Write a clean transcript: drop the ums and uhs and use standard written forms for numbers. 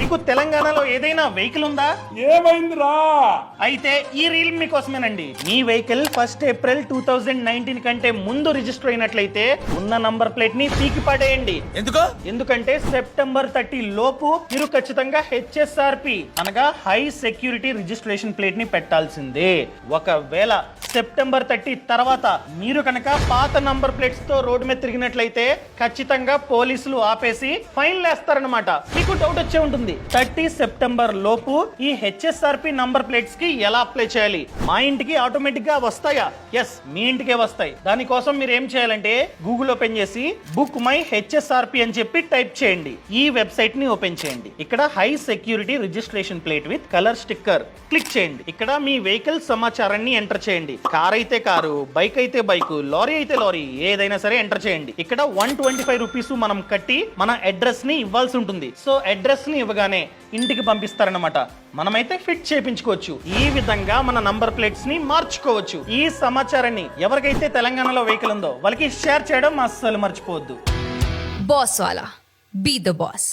మీకు తెలంగాణలో ఏదైనా వెహికల్ ఉందా? ఏమైందిరా? అయితే ఈ రీల్ మీకోసమేనండి. మీ వెహికల్ 1 ఏప్రిల్ 2019 కంటే ముందు రిజిస్టర్ అయినట్లయితే ఉన్న నంబర్ ప్లేట్ ని పీకి పడేయండి. ఎందుకంటే సెప్టెంబర్ 30 లోపు మీరు ఖచ్చితంగా HSRP అనగా హై సెక్యూరిటీ రిజిస్ట్రేషన్ ప్లేట్ ని పెట్టాల్సిందే. ఒకవేళ సెప్టెంబర్ 30 తర్వాత మీరు కనుక పాత నంబర్ ప్లేట్స్ తో రోడ్డు మీద తిరిగినట్లయితే ఖచ్చితంగా పోలీసులు ఆపేసి ఫైన్ వేస్తారనమాట. మీకు డౌట్ వచ్చే ఉంటుంది, 30 సెప్టెంబర్ లోపు ఈ HSRP నంబర్ ప్లేట్స్ కి ఎలా అప్లై చేయాలి? మా ఇంటికి ఆటోమేటిక్ గా వస్తాయా? ఎస్, మీ ఇంటికే వస్తాయి. దానికోసం మీరు ఏం చేయాలంటే గూగుల్ ఓపెన్ చేసి బుక్ మై HSRP అని చెప్పి టైప్ చేయండి. ఈ వెబ్సైట్ ని ఓపెన్ చేయండి. ఇక్కడ high security registration plate with colour sticker click చేయండి. ఇక్కడ మీ వెహికల్ సమాచారాన్ని ఎంటర్ చేయండి. కార్ అయితే కారు, బైక్ అయితే బైక్, లారీ అయితే లారీ, ఏదైనా సరే ఎంటర్ చేయండి. ఇక్కడ 125 రూపీస్ మనం కట్టి మన అడ్రస్ ని ఇవ్వాల్సి ఉంటుంది. సో అడ్రస్ ని ఇవ్వగానే ఇంటికి పంపిస్తారనమాట. మనమైతే ఫిట్ చేయించుకోవచ్చు. ఈ విధంగా మన నంబర్ ప్లేట్స్ ని మార్చుకోవచ్చు. ఈ సమాచారాన్ని ఎవరికైతే తెలంగాణలో వెహికల్ ఉందో వాళ్ళకి షేర్ చేయడం అస్సలు మర్చిపోవద్దు. బాస్ వాలా, బీ ద బాస్.